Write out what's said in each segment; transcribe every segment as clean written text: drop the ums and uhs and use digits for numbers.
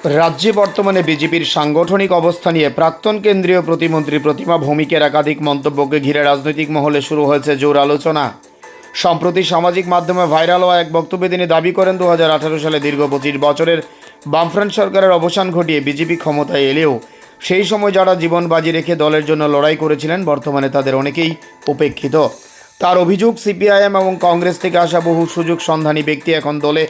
রাজ্যে বর্তমানে বিজেপির সাংগঠনিক অবস্থা নিয়ে প্রাক্তন কেন্দ্রীয় প্রতিমন্ত্রী প্রতিমা ভৌমিকের একাধিক মন্তব্যকে ঘিরে রাজনৈতিক মহলে শুরু হয়েছে জোর আলোচনা। সম্প্রতি সামাজিক মাধ্যমে ভাইরাল হওয়া এক বক্তব্যে তিনি দাবি করেন 2018 সালে দীর্ঘ 25 বছরের বামফ্রন্ট সরকারের অবসান ঘটিয়ে বিজেপি ক্ষমতায় এলেও সেই সময় যারা জীবন বাজি রেখে দলের জন্য লড়াই করেছিলেন বর্তমানে তাদের অনেকেই উপেক্ষিত। তার অভিযোগ, সিপিআইএম এবং কংগ্রেস থেকে আসা বহু সুযোগ সন্ধানী ব্যক্তি এখন দলে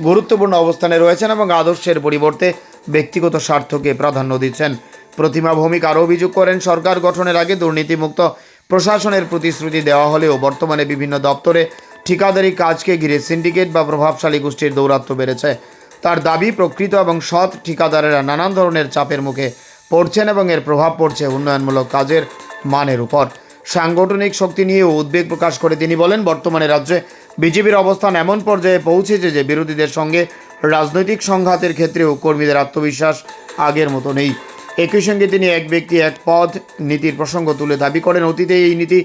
গুরুত্বপূর্ণ অবস্থানে রয়েছেন এবং আদর্শের পরিবর্তে ব্যক্তিগত স্বার্থকে প্রাধান্য দিচ্ছেন। প্রতিমা ভৌমিক আরও অভিযোগ করেন, সরকার গঠনের আগে দুর্নীতিমুক্ত প্রশাসনের প্রতিশ্রুতি দেওয়া হলেও বর্তমানে বিভিন্ন দপ্তরে ঠিকাদারি কাজকে ঘিরে সিন্ডিকেট বা প্রভাবশালী গোষ্ঠীর দৌরাত্ম্য বেড়েছে। তার দাবি, প্রকৃত এবং সৎ ঠিকাদারেরা নানান ধরনের চাপের মুখে পড়ছেন এবং এর প্রভাব পড়ছে উন্নয়নমূলক কাজের মানের উপর। সাংগঠনিক শক্তি নিয়েও উদ্বেগ প্রকাশ করে তিনি বলেন, বর্তমানে রাজ্যে বিজেপির অবস্থান এমন পর্যায়ে পৌঁছেছে যে বিরোধীদের সঙ্গে রাজনৈতিক সংঘাতের ক্ষেত্রেও কর্মীদের আত্মবিশ্বাস আগের মতো নেই। একই সঙ্গে তিনি এক ব্যক্তি এক পদ নীতির প্রসঙ্গ তুলে দাবি করেন, অতীতে এই নীতি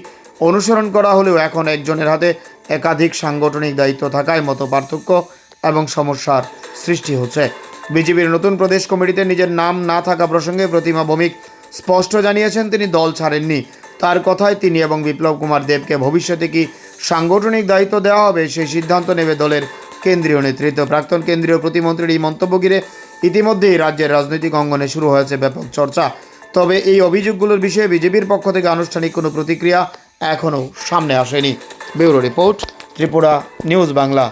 অনুসরণ করা হলেও এখন একজনের হাতে একাধিক সাংগঠনিক দায়িত্ব থাকায় মতো পার্থক্য এবং সমস্যার সৃষ্টি হচ্ছে। বিজেপির নতুন প্রদেশ কমিটিতে নিজের নাম না থাকা প্রসঙ্গে প্রতিমা ভৌমিক স্পষ্ট জানিয়েছেন তিনি দল ছাড়েননি। তার কথায় তিনি এবং বিপ্লব কুমার দেবকে ভবিষ্যতে কি সাংগঠনিক দায়িত্ব দেওয়া হবে সেই সিদ্ধান্ত নেবে দলের কেন্দ্রীয় নেতৃত্ব। প্রাক্তন কেন্দ্রীয় প্রতিমন্ত্রীর এই মন্তব্য ঘিরে ইতিমধ্যেই রাজ্যের রাজনৈতিক অঙ্গনে শুরু হয়েছে ব্যাপক চর্চা। তবে এই অভিযোগগুলোর বিষয়ে বিজেপির পক্ষ থেকে আনুষ্ঠানিক কোনো প্রতিক্রিয়া এখনও সামনে আসেনি। Bureau report, Tripura news Bangla.